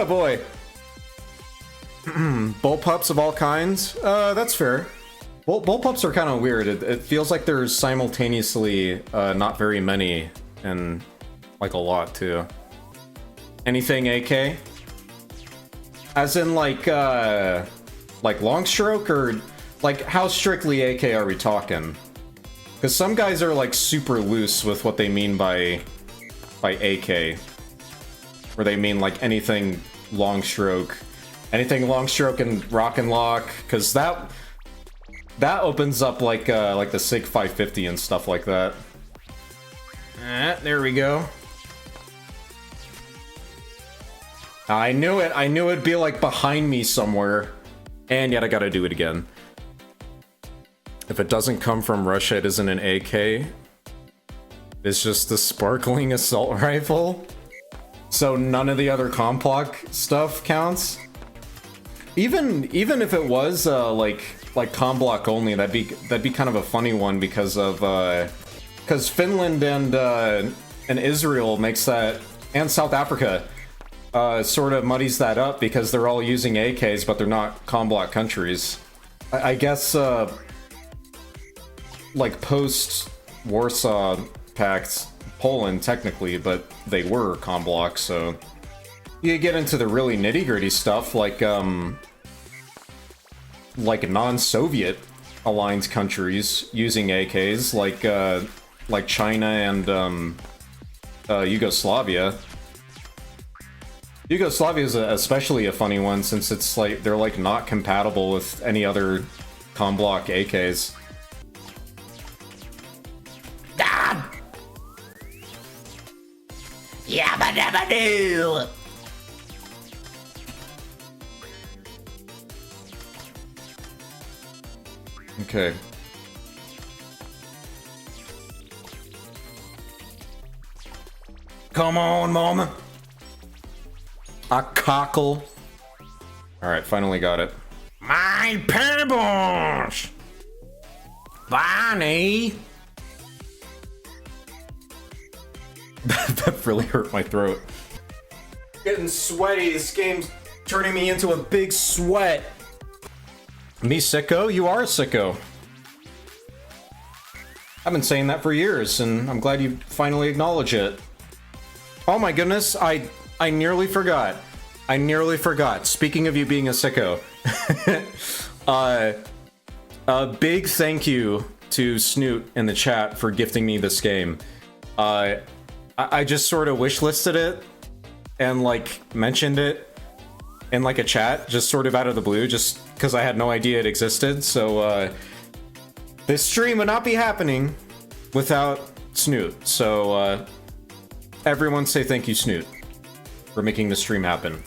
Oh boy. Bullpups of all kinds? That's fair. Bullpups are kind of weird. It feels like there's simultaneously not very many, and like a lot too. Anything AK? As in like long stroke, or like how strictly AK are we talking? Because some guys are like super loose with what they mean by AK, where they mean like anything long stroke and rock and lock, because that opens up like the SIG 550 and stuff like that. There we go. I knew it. I knew it'd be like behind me somewhere, and yet I gotta do it again. If it doesn't come from Russia, it isn't an AK. It's just the sparkling assault rifle. So none of the other Complock stuff counts. Even if it was like Comblock only, that'd be kind of a funny one because Finland and Israel makes that, and South Africa sort of muddies that up because they're all using AKs, but they're not Comblock countries. I guess like post Warsaw Pact, Poland technically, but they were Comblock, so you get into the really nitty-gritty stuff like non-Soviet aligned countries using AKs, like China and Yugoslavia. Yugoslavia is especially a funny one since it's like they're like not compatible with any other Comblock AKs. Yabba dabba doo! Okay. Come on, mama. A cockle. Alright, finally got it. My pebbles! Bonnie! That really hurt my throat. Getting sweaty. This game's turning me into a big sweat. Me sicko? You are a sicko. I've been saying that for years, and I'm glad you finally acknowledge it. Oh my goodness, I nearly forgot. I nearly forgot. Speaking of you being a sicko, a big thank you to Snoot in the chat for gifting me this game. I just sort of wishlisted it and like mentioned it in like a chat, just sort of out of the blue, just because I had no idea it existed. So this stream would not be happening without Snoot. So everyone say thank you, Snoot, for making the stream happen.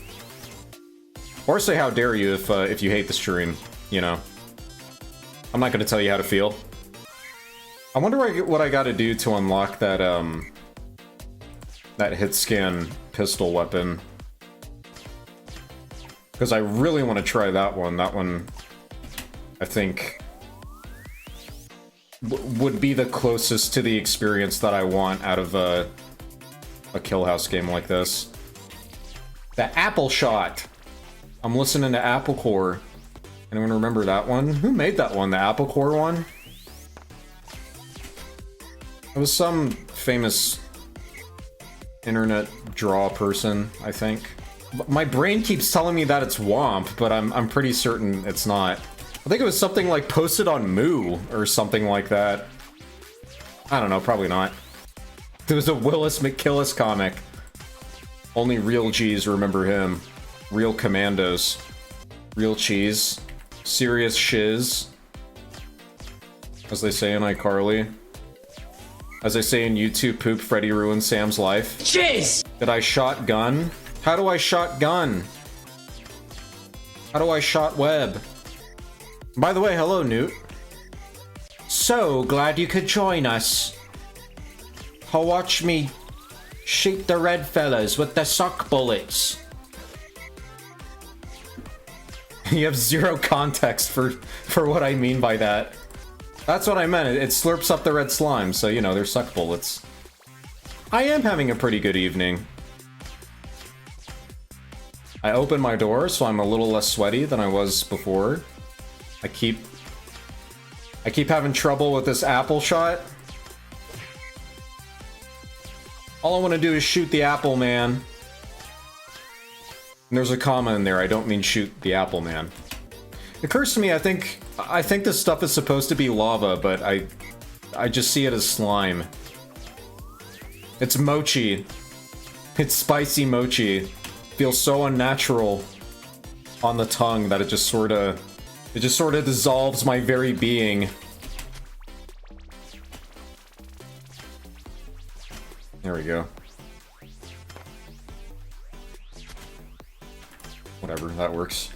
Or say how dare you if you hate the stream, you know. I'm not going to tell you how to feel. I wonder what I got to do to unlock that that hit scan pistol weapon. Because I really want to try that one. That one, I think, would be the closest to the experience that I want out of a Kill House game like this. The Apple Shot. I'm listening to Apple Core. Anyone remember that one? Who made that one? The Apple Core one? It was some famous internet draw person, I think. My brain keeps telling me that it's Womp, but I'm pretty certain it's not. I think it was something like posted on Moo or something like that. I don't know, probably not. There was a Willis McKillis comic. Only real G's remember him. Real Commandos. Real cheese. Serious shiz. As they say in iCarly. As they say in YouTube, poop Freddy ruined Sam's life. Jeez! Did I shotgun? How do I shotgun? How do I shot web? By the way, hello, Newt. So glad you could join us. Watch me shoot the red fellas with the sock bullets. You have zero context for what I mean by that. That's what I meant. It slurps up the red slime, so, you know, they're suck bullets. I am having a pretty good evening. I opened my door, so I'm a little less sweaty than I was before. I keep having trouble with this apple shot. All I want to do is shoot the apple man. And there's a comma in there. I don't mean shoot the apple man. It occurs to me, I think this stuff is supposed to be lava, but I just see it as slime. It's mochi. It's spicy mochi. Feels so unnatural on the tongue that it just sort of dissolves my very being. There we go. Whatever, that works.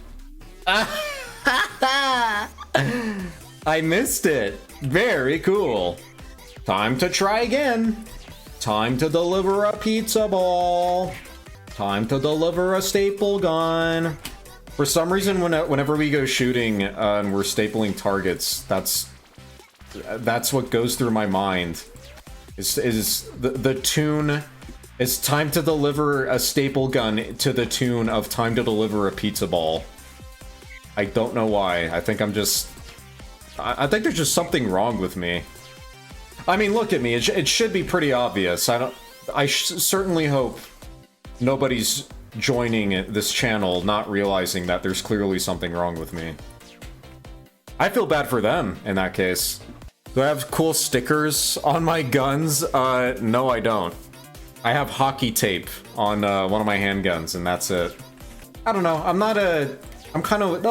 I missed it. Very cool. Time to try again. Time to deliver a pizza ball. Time to deliver a staple gun. For some reason, whenever we go shooting and we're stapling targets, that's what goes through my mind. Is the tune is time to deliver a staple gun to the tune of time to deliver a pizza ball. I don't know why. I think I'm just... I think there's just something wrong with me. I mean, look at me. It should be pretty obvious. I certainly hope nobody's joining this channel not realizing that there's clearly something wrong with me. I feel bad for them in that case. Do I have cool stickers on my guns? No, I don't. I have hockey tape on one of my handguns, and that's it. I don't know. I'm kind of...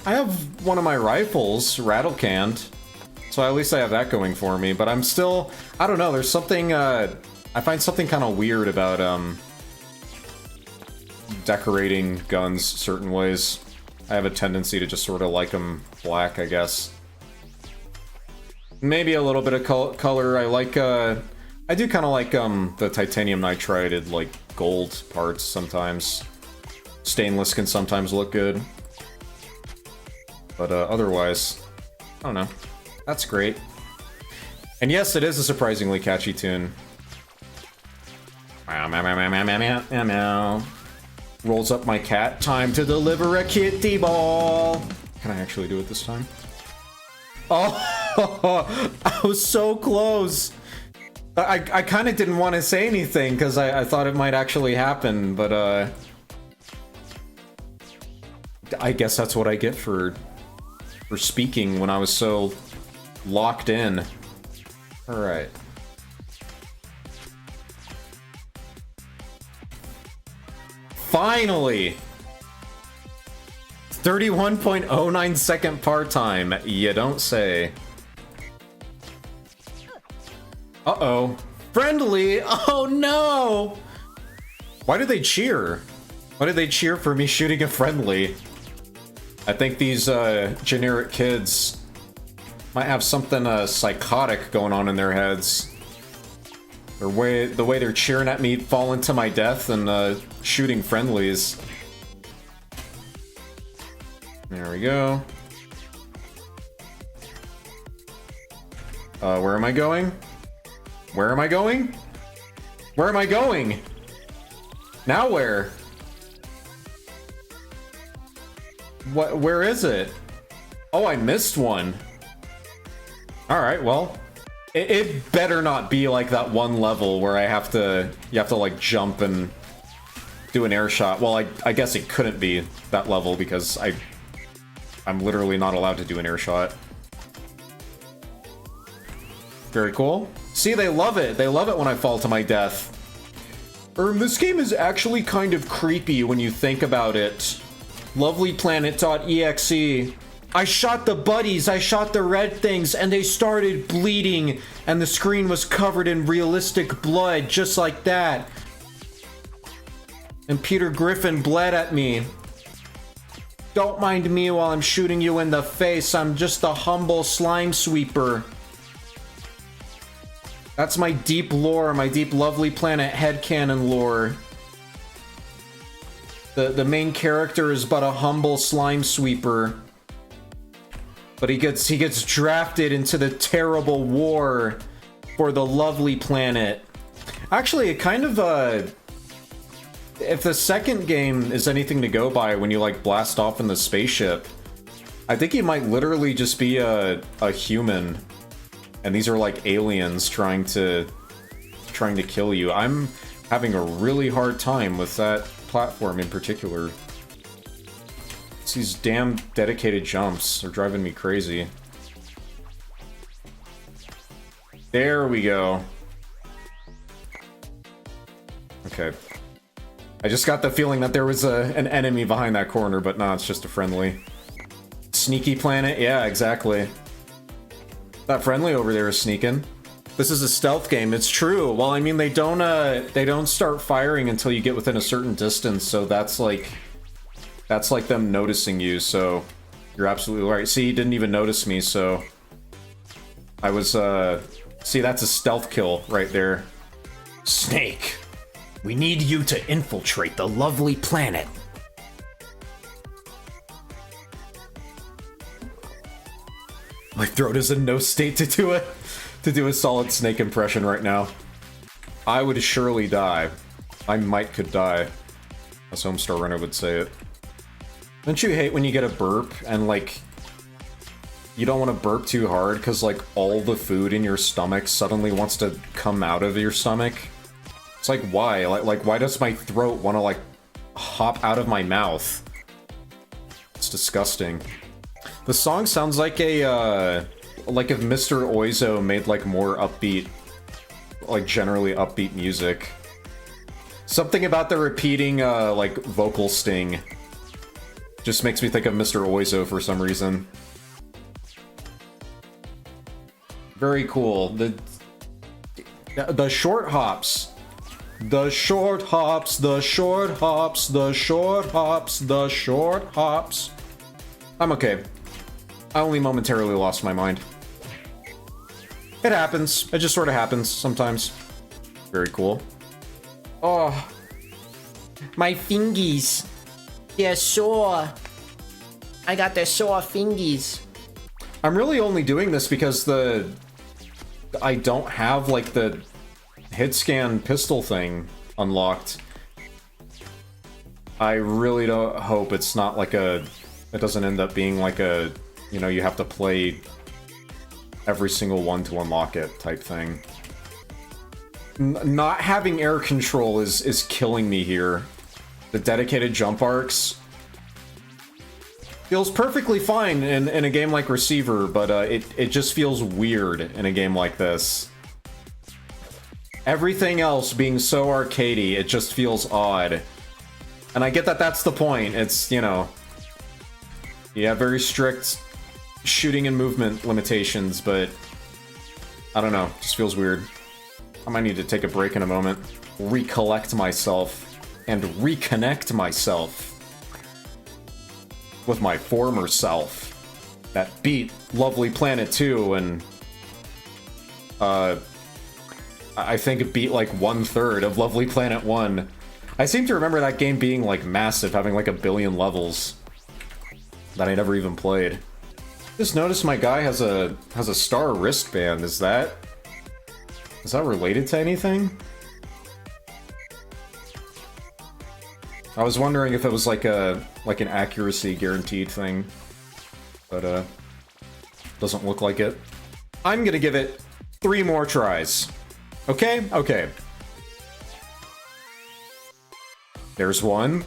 I have one of my rifles rattle canned, so at least I have that going for me, but I'm still... I don't know, there's something... I find something kind of weird about, decorating guns certain ways. I have a tendency to just sort of like them black, I guess. Maybe a little bit of color. I like, I do kind of like, the titanium nitrided, like, gold parts sometimes. Stainless can sometimes look good. But, otherwise, I don't know. That's great. And yes, it is a surprisingly catchy tune. Meow, meow, meow, meow, meow, meow, meow, meow. Rolls up my cat. Time to deliver a kitty ball. Can I actually do it this time? Oh, I was so close. I kind of didn't want to say anything because I thought it might actually happen, but I guess that's what I get for speaking when I was so locked in. All right. Finally! 31.09 second part time. You don't say. Uh-oh. Friendly? Oh no! Why did they cheer? Why did they cheer for me shooting a friendly? I think these generic kids might have something psychotic going on in their heads. The way they're cheering at me falling to my death and shooting friendlies. There we go. Where am I going? Where am I going? Where am I going? Now where? What? Where is it? Oh, I missed one. Alright, well. It better not be like that one level where you have to like jump and do an air shot. Well, I guess it couldn't be that level because I'm literally not allowed to do an air shot. Very cool. See, they love it. They love it when I fall to my death. This game is actually kind of creepy when you think about it. Lovelyplanet.exe. I shot the buddies, I shot the red things, and they started bleeding, and the screen was covered in realistic blood, just like that. And Peter Griffin bled at me. Don't mind me while I'm shooting you in the face, I'm just a humble slime sweeper. That's my deep lore, my deep Lovely Planet headcanon lore. The main character is but a humble slime sweeper. But he gets drafted into the terrible war for the Lovely Planet. Actually, it kind of if the second game is anything to go by when you, like, blast off in the spaceship, I think he might literally just be a human. And these are, like, aliens trying to kill you. I'm having a really hard time with that platform in particular. It's these damn dedicated jumps are driving me crazy. There we go. Okay. I just got the feeling that there was an enemy behind that corner, but no, it's just a friendly. Sneaky planet? Yeah, exactly. That friendly over there is sneaking. This is a stealth game. It's true. Well, I mean, they don't start firing until you get within a certain distance, so that's like them noticing you, so you're absolutely right. See, he didn't even notice me, so I was, see, that's a stealth kill right there. Snake, we need you to infiltrate the lovely planet. My throat is in no state to do a solid Snake impression right now. I would surely die. I could die. As Homestar Runner would say it. Don't you hate when you get a burp and, like, you don't want to burp too hard because, like, all the food in your stomach suddenly wants to come out of your stomach? It's like, why? Like why does my throat want to, like, hop out of my mouth? It's disgusting. The song sounds like a, like if Mr. Oizo made, like, more upbeat, like, generally upbeat music. Something about the repeating, like, vocal sting just makes me think of Mr. Oizo for some reason. Very cool. The short hops. The short hops, the short hops, the short hops, the short hops. I'm okay. I only momentarily lost my mind. It happens. It just sort of happens sometimes. Very cool. Oh, my fingies. They're sore. I got the sore fingies. I'm really only doing this because I don't have, like, the hit scan pistol thing unlocked. I really don't hope it's not like it doesn't end up being like a, you know, you have to play every single one to unlock it type thing. Not having air control is killing me here. The dedicated jump arcs feels perfectly fine in a game like Receiver, but it just feels weird in a game like this. Everything else being so arcadey, it just feels odd. And I get that that's the point. It's, you know, you have very strict shooting and movement limitations, but I don't know, it just feels weird. I might need to take a break in a moment, recollect myself, and reconnect myself with my former self that beat Lovely Planet 2 and I think it beat like 1/3 of Lovely Planet 1. I seem to remember that game being like massive, having like 1 billion levels that I never even played. Just noticed my guy has a star wristband. Is that related to anything? I was wondering if it was like an accuracy guaranteed thing, but doesn't look like it. I'm gonna give it 3 more tries. Okay? Okay. There's 1.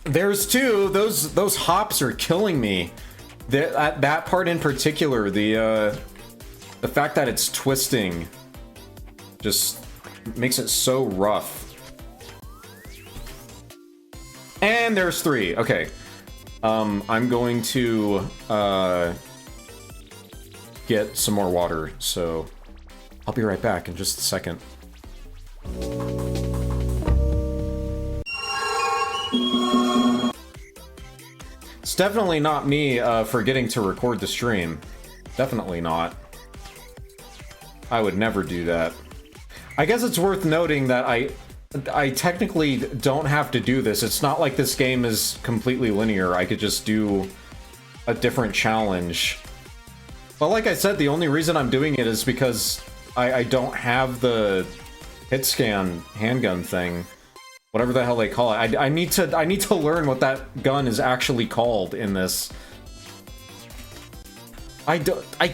There's 2. Those hops are killing me. That part in particular, the fact that it's twisting just makes it so rough. And there's 3. Okay. I'm going to get some more water, so I'll be right back in just a second. It's definitely not me forgetting to record the stream. Definitely not. I would never do that. I guess it's worth noting that I technically don't have to do this. It's not like this game is completely linear. I could just do a different challenge. But like I said, the only reason I'm doing it is because I don't have the hit scan handgun thing. Whatever the hell they call it. I need to learn what that gun is actually called in this. I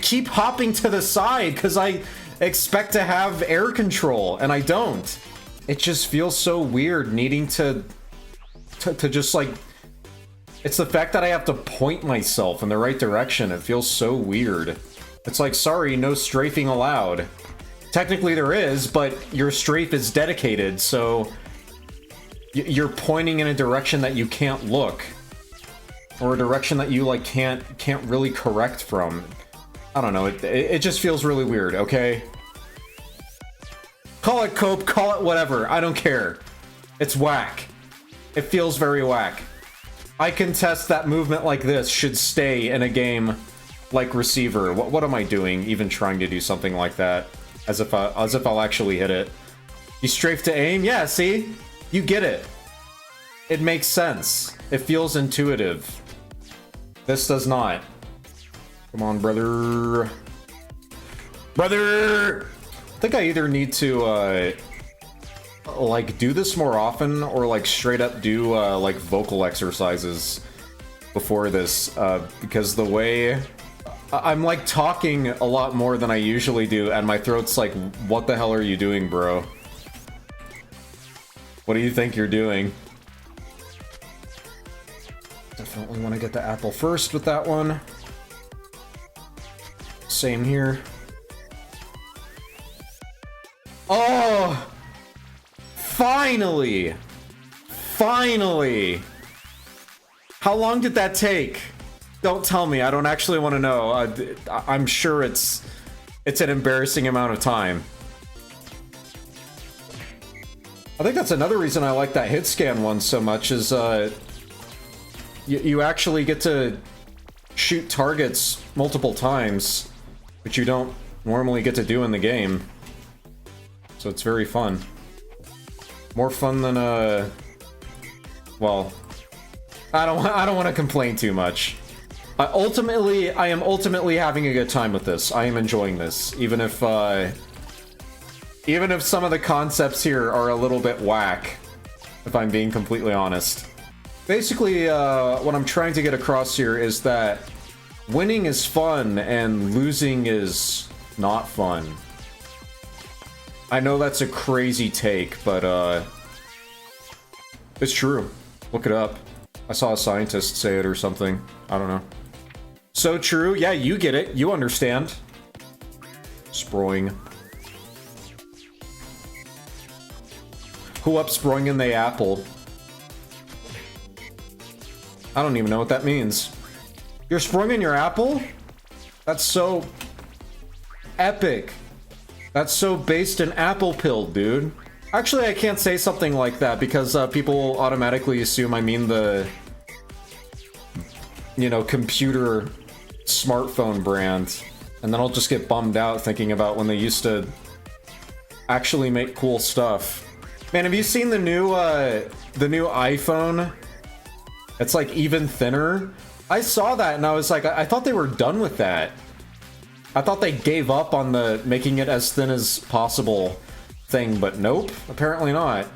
keep hopping to the side because I expect to have air control, and I don't. It just feels so weird needing to just like... It's the fact that I have to point myself in the right direction. It feels so weird. It's like, sorry, no strafing allowed. Technically there is, but your strafe is dedicated, so... You're pointing in a direction that you can't look. Or a direction that you, like, can't really correct from. I don't know, it just feels really weird, okay? Call it cope, call it whatever, I don't care. It's whack. It feels very whack. I contest that movement like this should stay in a game like Receiver. What am I doing, even trying to do something like that? As if I'll actually hit it. You strafe to aim? Yeah, see? You get it. It makes sense. It feels intuitive. This does not. Come on, brother. Brother! I think I either need to, like, do this more often, or, like, straight up do, like, vocal exercises before this, because the way... I'm, like, talking a lot more than I usually do, and my throat's like, what the hell are you doing, bro? What do you think you're doing? Definitely want to get the apple first with that one. Same here. Oh! Finally! Finally! How long did that take? Don't tell me, I don't actually want to know. I'm sure it's an embarrassing amount of time. I think that's another reason I like that hit scan one so much is, you actually get to shoot targets multiple times, which you don't normally get to do in the game. So it's very fun. More fun than, well, I don't want to complain too much. I am ultimately having a good time with this. I am enjoying this, even if some of the concepts here are a little bit whack, if I'm being completely honest. Basically, what I'm trying to get across here is that winning is fun and losing is not fun. I know that's a crazy take, but it's true. Look it up. I saw a scientist say it or something. I don't know. So true. Yeah, you get it. You understand. Sproing. Who up sproing in the apple? I don't even know what that means. You're sproing in your apple? That's so... epic. That's so based in apple pill, dude. Actually, I can't say something like that because people automatically assume I mean the... you know, computer smartphone brand. And then I'll just get bummed out thinking about when they used to actually make cool stuff. Man, have you seen the new iPhone? It's like even thinner. I saw that and I was like, I thought they were done with that. I thought they gave up on the making it as thin as possible thing, but nope, apparently not.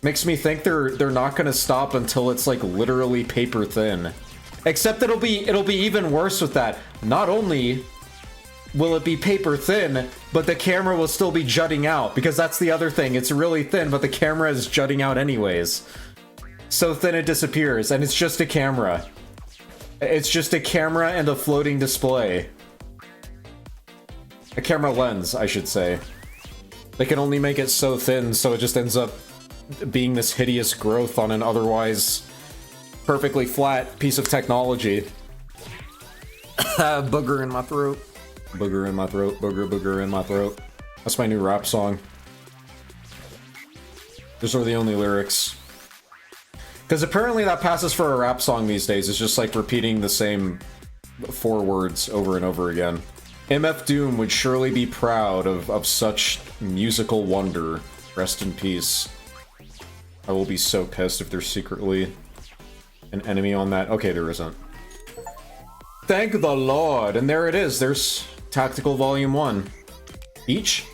Makes me think they're not gonna stop until it's like literally paper thin. Except it'll be even worse with that. Not only will it be paper thin, but the camera will still be jutting out, because that's the other thing. It's really thin, but the camera is jutting out anyways. So thin it disappears, and it's just a camera. It's just a camera and a floating display. A camera lens, I should say. They can only make it so thin, so it just ends up being this hideous growth on an otherwise perfectly flat piece of technology. Booger in my throat. Booger in my throat. Booger, booger in my throat. That's my new rap song. Those are the only lyrics. Because apparently that passes for a rap song these days. It's just like repeating the same 4 words over and over again. MF Doom would surely be proud of such musical wonder. Rest in peace. I will be so pissed if there's secretly an enemy on that. Okay, there isn't. Thank the Lord. And there it is. There's Tactical Volume 1. Each?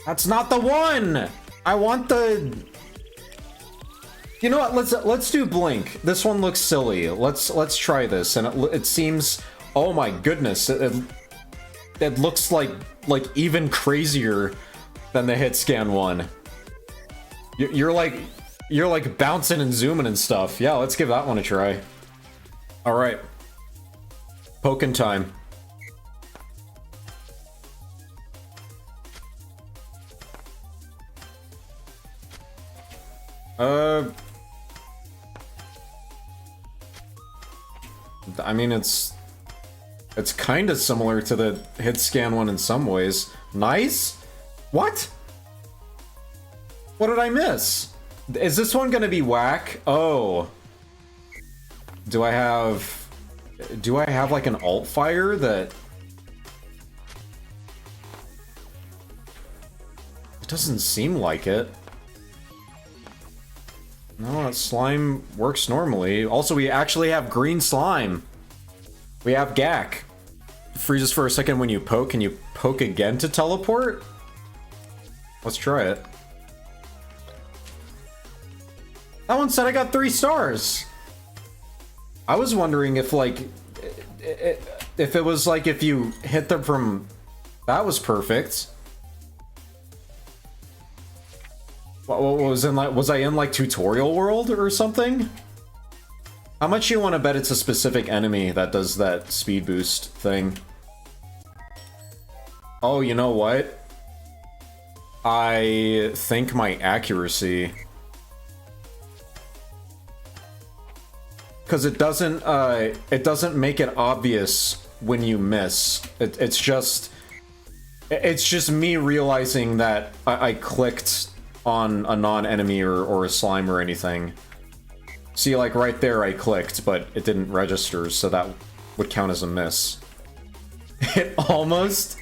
That's not the one! I want the... You know what? Let's do Blink. This one looks silly. Let's try this. And it seems... Oh my goodness. It looks like even crazier than the hit scan one. You're like bouncing and zooming and stuff. Yeah, let's give that one a try. All right. Pokin' time. I mean, it's kind of similar to the hit scan one in some ways. Nice? What? What did I miss? Is this one gonna be whack? Oh. Do I have like an alt fire that... It doesn't seem like it. No, that slime works normally. Also, we actually have green slime. We have Gak. Freezes for a second when you poke. Can you poke again to teleport? Let's try it. That one said I got 3 stars. I was wondering if, like, if it was like if you hit them from... That was perfect. What was in like? Was I in like tutorial world or something? How much you want to bet it's a specific enemy that does that speed boost thing? Oh, you know what? I think my accuracy. Because it doesn't make it obvious when you miss. It's just me realizing that I clicked on a non-enemy or a slime or anything. See, like right there I clicked, but it didn't register, so that would count as a miss. It almost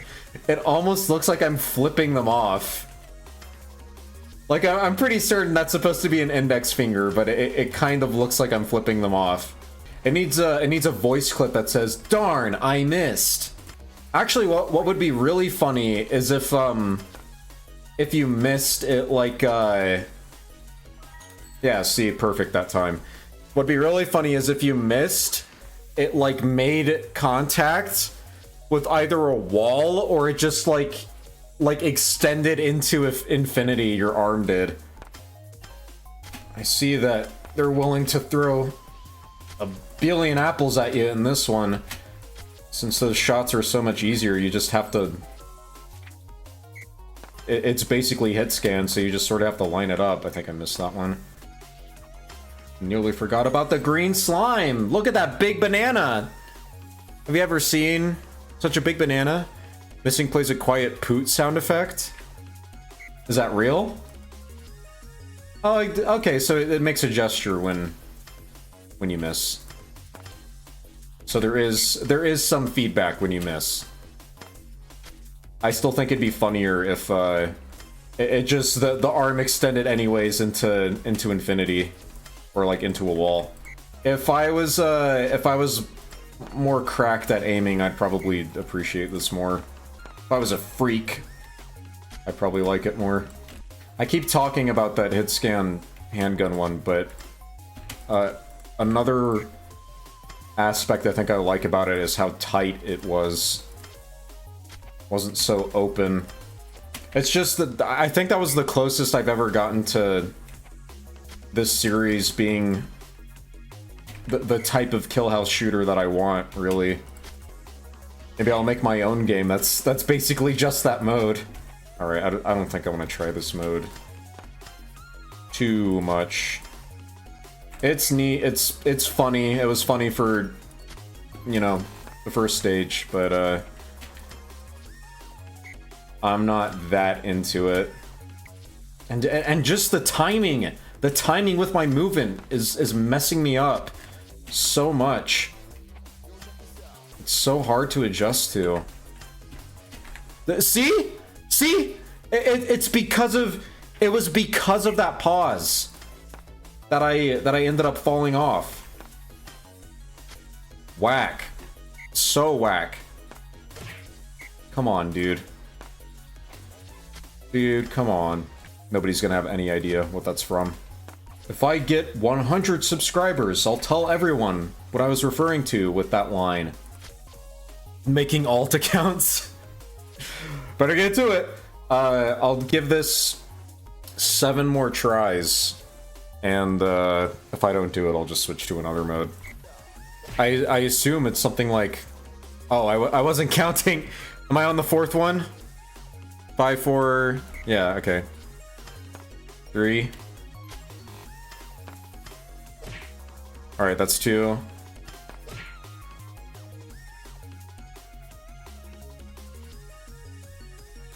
looks like I'm flipping them off. Like, I'm pretty certain that's supposed to be an index finger, but it kind of looks like I'm flipping them off. It needs a voice clip that says, "Darn, I missed." Actually, what would be really funny is if you missed it, like, yeah, see, perfect that time. What'd be really funny is if you missed, it, like, made contact with either a wall or it just, like extended into infinity, your arm did. I see that they're willing to throw a billion apples at you in this one. Since those shots are so much easier, you just have to... It's basically hit scan, so you just sort of have to line it up. I think I missed that one. Nearly forgot about the green slime! Look at that big banana! Have you ever seen such a big banana? Missing plays a quiet poot sound effect. Is that real? Oh, okay, so it makes a gesture when you miss. So there is some feedback when you miss. I still think it'd be funnier if it just the arm extended anyways into infinity, or like into a wall. If I was more cracked at aiming, I'd probably appreciate this more. If I was a freak, I'd probably like it more. I keep talking about that hit scan handgun one, but another aspect I think I like about it is how tight it was. Wasn't so open. It's just that I think that was the closest I've ever gotten to this series being the type of kill house shooter that I want, really. Maybe I'll make my own game that's basically just that mode. Alright, I don't think I want to try this mode too much. It's neat, it's funny. It was funny for, you know, the first stage, but I'm not that into it. And just the timing with my movement is messing me up so much. It's so hard to adjust to. See? It's because of... It was because of that pause that I ended up falling off. Whack. So whack. Come on, dude. Dude, come on. Nobody's gonna have any idea what that's from. If I get 100 subscribers, I'll tell everyone what I was referring to with that line. Making alt accounts. Better get to it. I'll give this 7 more tries. And if I don't do it, I'll just switch to another mode. I assume it's something like... Oh, I wasn't counting. Am I on the 4th one? 5, 4... Yeah, okay. 3. Alright, that's 2.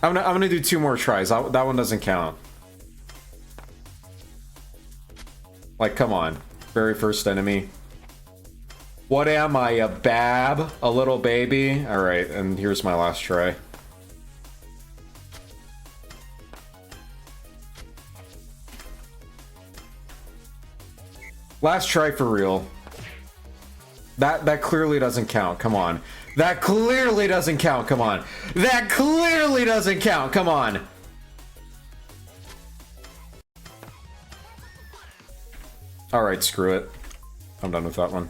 I'm gonna do 2 more tries. That one doesn't count. Like, come on. Very first enemy. What am I, a bab? A little baby? Alright, and here's my last try. Last try for real. That clearly doesn't count, come on. That clearly doesn't count, come on. That clearly doesn't count, come on. Alright, screw it. I'm done with that one.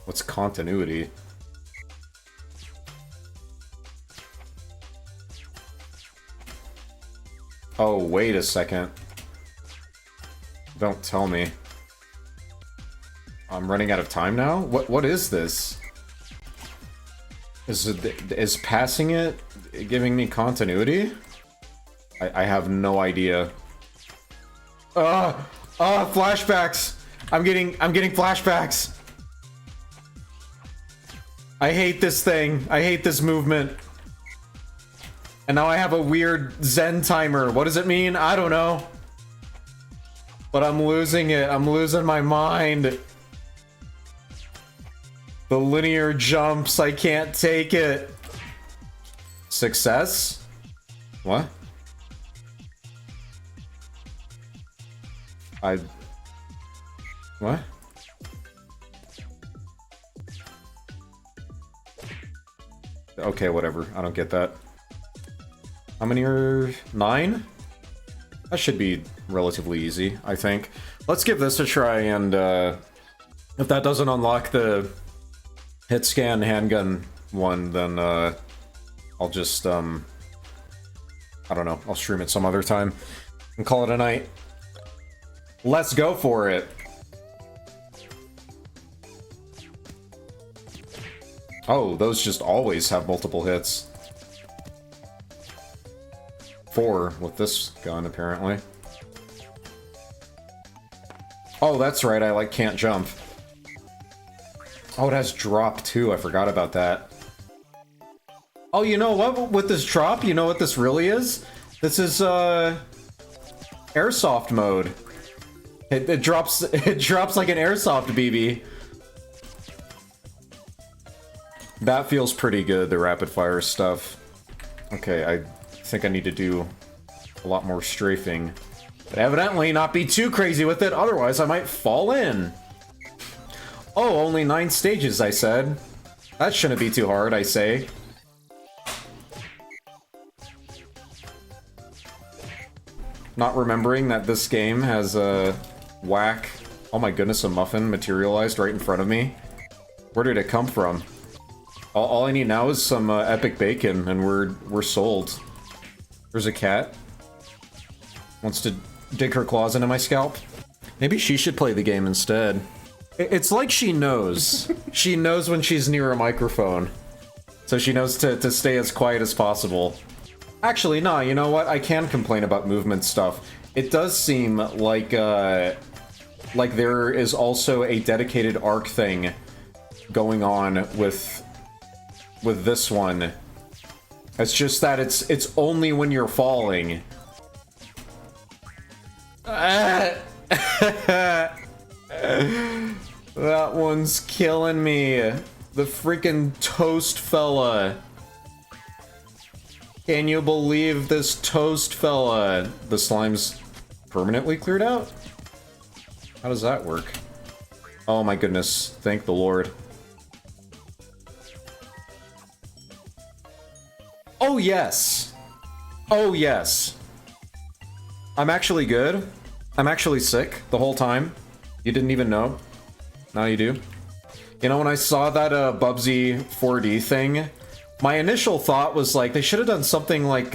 What's continuity? Oh, wait a second. Don't tell me. I'm running out of time now? What is this? Is passing it giving me continuity? I have no idea. Flashbacks! I'm getting flashbacks! I hate this thing. I hate this movement. And now I have a weird Zen timer. What does it mean? I don't know. But I'm losing it. I'm losing my mind. The linear jumps. I can't take it. Success? What? What? Okay, whatever. I don't get that. How many are... 9? That should be relatively easy, I think. Let's give this a try, and if that doesn't unlock the hit scan handgun one, then I'll just, I don't know, I'll stream it some other time and call it a night. Let's go for it! Oh, those just always have multiple hits. 4 with this gun, apparently. Oh, that's right, I, like, can't jump. Oh, it has drop, too. I forgot about that. Oh, you know what? With this drop, you know what this really is? This is, airsoft mode. It drops like an airsoft BB. That feels pretty good, the rapid-fire stuff. Okay, I think I need to do a lot more strafing. But evidently not be too crazy with it, otherwise I might fall in. Oh, only 9 stages, I said. That shouldn't be too hard, I say. Not remembering that this game has a whack... Oh my goodness, a muffin materialized right in front of me. Where did it come from? All I need now is some epic bacon, and we're sold. There's a cat. Wants to dig her claws into my scalp. Maybe she should play the game instead. It's like she knows. She knows when she's near a microphone. So she knows to stay as quiet as possible. Actually, nah, you know what? I can complain about movement stuff. It does seem like there is also a dedicated arc thing going on with this one. It's just that it's only when you're falling. That one's killing me. The freaking toast fella. Can you believe this toast fella? The slime's permanently cleared out? How does that work? Oh my goodness. Thank the Lord. Oh yes! Oh, yes. I'm actually good. I'm actually sick the whole time. You didn't even know. Now you do. You know, when I saw that Bubsy 4D thing, my initial thought was like, they should have done something like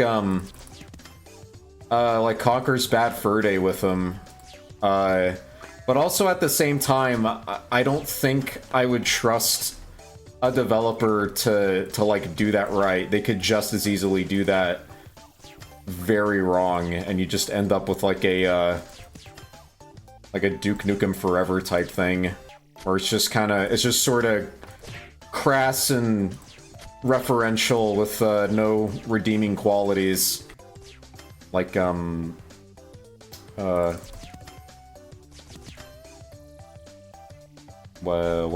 Conker's Bad Fur Day with them. But also at the same time, I don't think I would trust a developer to like do that right. They could just as easily do that very wrong, and you just end up with like a Duke Nukem Forever type thing, where it's just sort of crass and referential with no redeeming qualities. Like what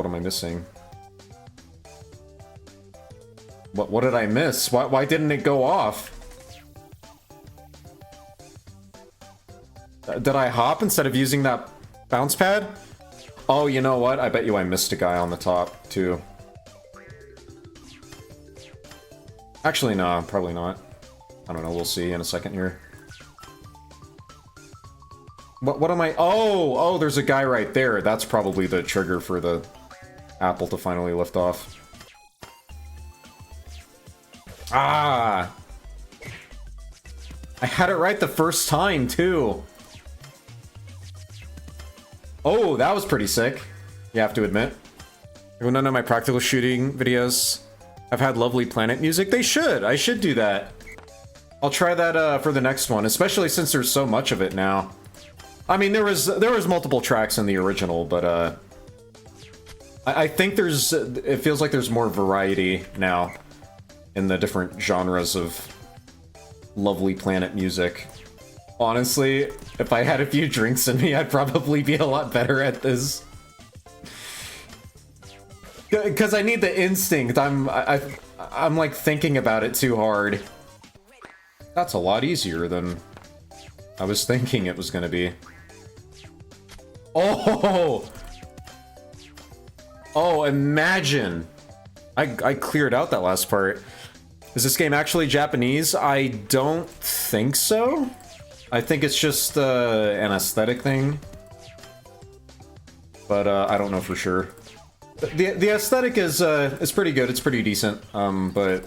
am I missing? What did I miss? Why didn't it go off? Did I hop instead of using that bounce pad? Oh, you know what? I bet you I missed a guy on the top, too. Actually, no, probably not. I don't know, we'll see in a second here. What am I... Oh, there's a guy right there. That's probably the trigger for the apple to finally lift off. Ah! I had it right the first time, too. Oh, that was pretty sick. You have to admit. None of my practical shooting videos have had lovely planet music. They should. I should do that. I'll try that for the next one, especially since there's so much of it now. I mean, there was multiple tracks in the original, but I think it feels like there's more variety now in the different genres of lovely planet music. Honestly, if I had a few drinks in me, I'd probably be a lot better at this. Because I need the instinct. I'm like thinking about it too hard. That's a lot easier than I was thinking it was gonna be. Oh! Oh, imagine! I cleared out that last part. Is this game actually Japanese? I don't think so. I think it's just an aesthetic thing. But I don't know for sure. The aesthetic is pretty good. It's pretty decent. But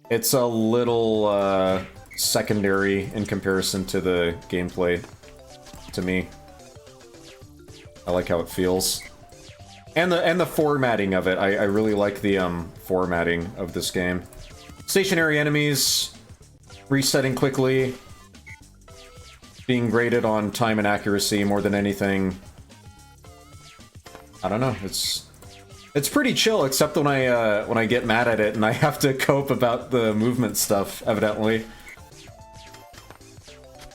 it's a little secondary in comparison to the gameplay to me. I like how it feels. And the formatting of it. I really like the formatting of this game. Stationary enemies, resetting quickly, being graded on time and accuracy more than anything. I don't know. It's pretty chill, except when I get mad at it and I have to cope about the movement stuff. Evidently.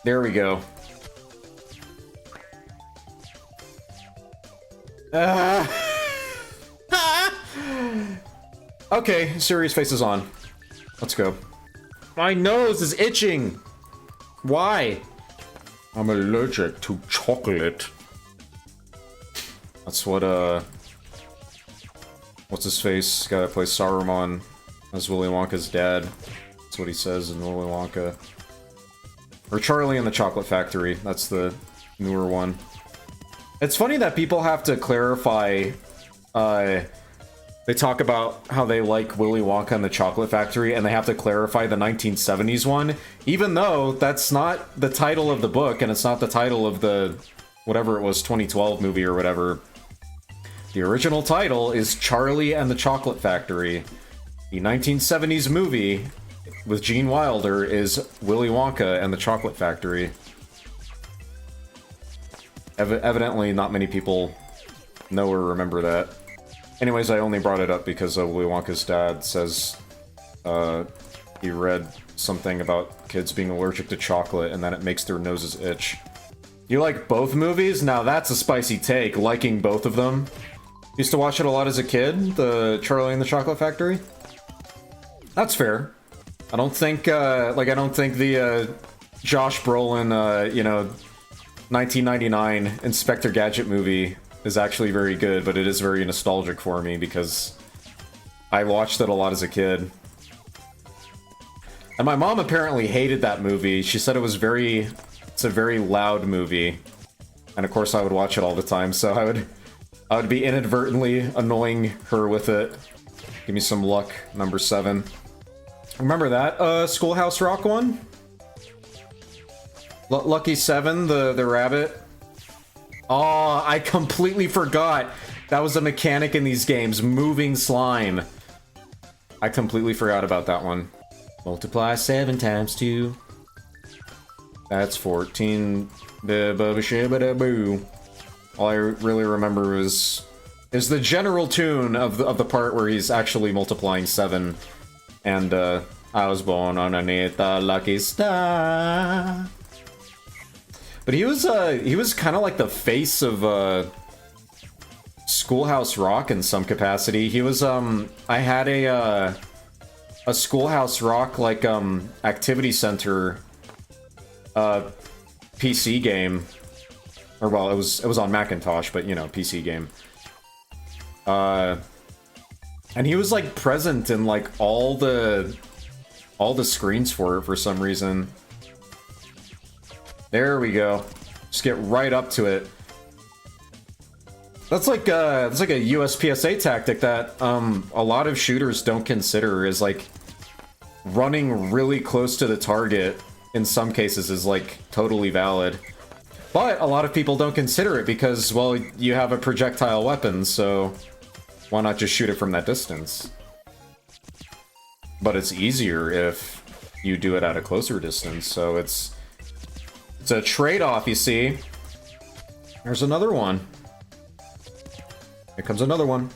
There we go. Okay, serious face is on. Let's go. My nose is itching! Why? I'm allergic to chocolate. That's what, what's his face? Gotta play Saruman as Willy Wonka's dad. That's what he says in Willy Wonka. Or Charlie and the Chocolate Factory. That's the newer one. It's funny that people have to clarify, they talk about how they like Willy Wonka and the Chocolate Factory, and they have to clarify the 1970s one, even though that's not the title of the book, and it's not the title of the, whatever it was, 2012 movie or whatever. The original title is Charlie and the Chocolate Factory. The 1970s movie with Gene Wilder is Willy Wonka and the Chocolate Factory. Evidently, not many people know or remember that. Anyways, I only brought it up because Willy Wonka's dad says he read something about kids being allergic to chocolate and that it makes their noses itch. You like both movies? Now that's a spicy take, liking both of them. Used to watch it a lot as a kid, the Charlie and the Chocolate Factory. That's fair. I don't think, I don't think the Josh Brolin, you know, 1999 Inspector Gadget movie is actually very good, but it is very nostalgic for me because I watched it a lot as a kid. And my mom apparently hated that movie. She said it's a very loud movie. And of course I would watch it all the time, so I would be inadvertently annoying her with it. Give me some luck, number 7. Remember that Schoolhouse Rock one? Lucky 7, the rabbit. Oh, I completely forgot. That was a mechanic in these games, moving slime. I completely forgot about that one. Multiply 7 times 2. That's 14. All I really remember is the general tune of the part where he's actually multiplying 7. And I was born underneath the lucky star. But he was kind of like the face of Schoolhouse Rock in some capacity. He was I had a Schoolhouse Rock like activity center PC game, or well, it was on Macintosh, but you know, PC game. And he was like present in like all the screens for it for some reason. There we go. Just get right up to it. That's like a USPSA tactic that a lot of shooters don't consider, is like running really close to the target in some cases is like totally valid. But a lot of people don't consider it because, well, you have a projectile weapon, so why not just shoot it from that distance? But it's easier if you do it at a closer distance, so it's a trade-off, you see. There's another one. Here comes another one.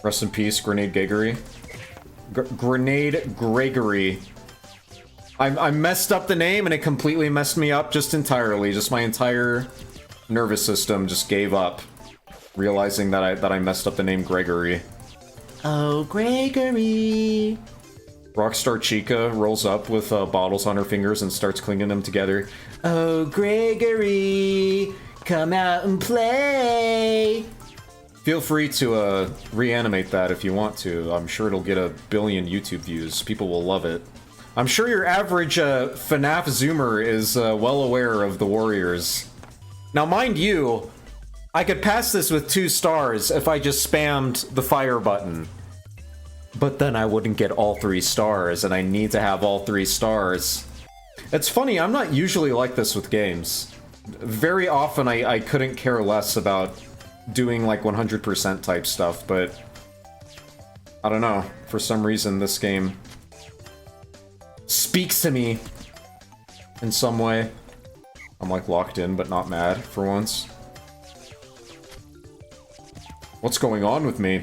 Rest in peace, Grenade Gregory. Grenade Gregory. I messed up the name and it completely messed me up just entirely. Just my entire nervous system just gave up, realizing that I messed up the name Gregory. Oh, Gregory. Rockstar Chica rolls up with bottles on her fingers and starts clinging them together. Oh, Gregory, come out and play. Feel free to reanimate that if you want to. I'm sure it'll get a billion YouTube views. People will love it. I'm sure your average FNAF Zoomer is well aware of the Warriors. Now, mind you, I could pass this with 2 stars if I just spammed the fire button. But then I wouldn't get all 3 stars, and I need to have all 3 stars. It's funny, I'm not usually like this with games. Very often I couldn't care less about doing like 100% type stuff, but I don't know. For some reason, this game speaks to me in some way. I'm like locked in, but not mad for once. What's going on with me?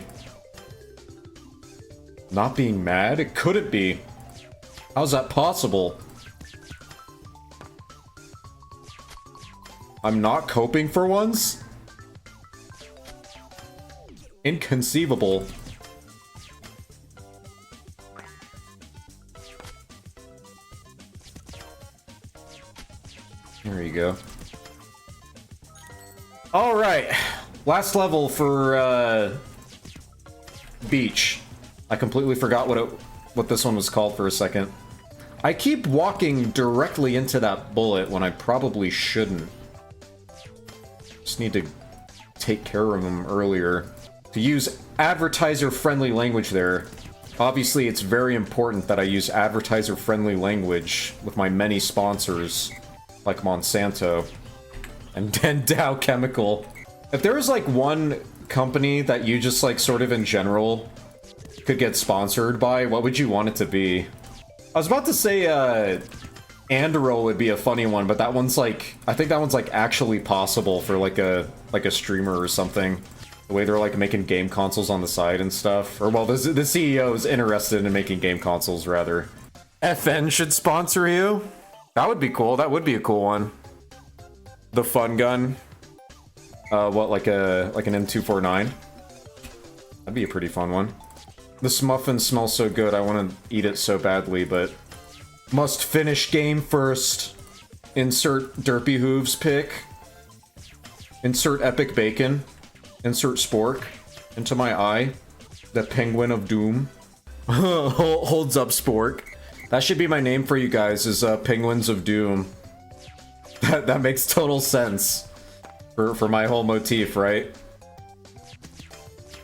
Not being mad? It couldn't be. How's that possible? I'm not coping for once? Inconceivable. There you go. Alright. Last level for, Beach. I completely forgot what this one was called for a second. I keep walking directly into that bullet when I probably shouldn't. Just need to take care of them earlier. To use advertiser-friendly language there. Obviously, it's very important that I use advertiser-friendly language with my many sponsors, like Monsanto and Dow Chemical. If there was like one company that you just like sort of in general could get sponsored by, what would you want it to be? I was about to say Anduril would be a funny one, but that one's like, I think that one's like actually possible for like a streamer or something. The way they're like making game consoles on the side and stuff. Or well, the CEO is interested in making game consoles rather. FN should sponsor you? That would be cool. That would be a cool one. The fun gun. What, like an M249? That'd be a pretty fun one. This muffin smells so good, I want to eat it so badly, but... Must finish game first. Insert Derpy Hooves pick. Insert Epic Bacon. Insert Spork into my eye. The Penguin of Doom. Holds up Spork. That should be my name for you guys, is Penguins of Doom. That makes total sense for my whole motif, right?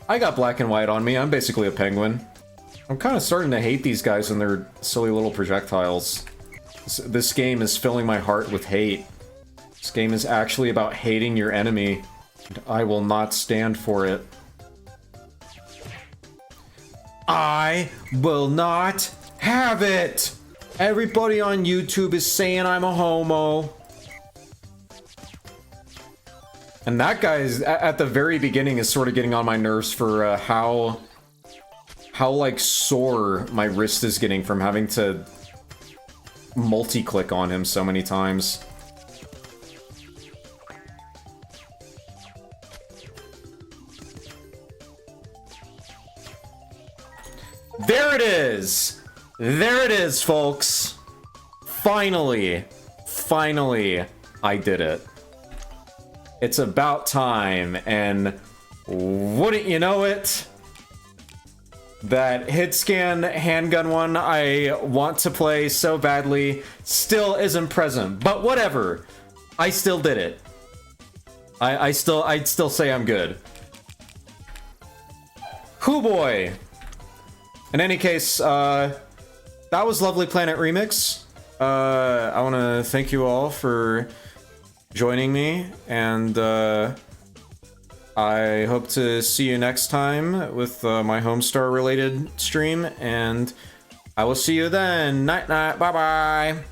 I got black and white on me. I'm basically a penguin. I'm kind of starting to hate these guys and their silly little projectiles. This game is filling my heart with hate. This game is actually about hating your enemy, and I will not stand for it. I will not have it! Everybody on YouTube is saying I'm a homo. And that guy is, at the very beginning, is sort of getting on my nerves for how like sore my wrist is getting from having to multi-click on him so many times. There it is! There it is, folks! Finally, I did it. It's about time, and wouldn't you know it? That hit scan handgun one I want to play so badly still isn't present, but whatever. I still did it. I'd still say I'm good. Hoo boy! In any case, that was Lovely Planet Remix. I want to thank you all for joining me, and I hope to see you next time with my Homestar related stream, and I will see you then. Night night, bye bye.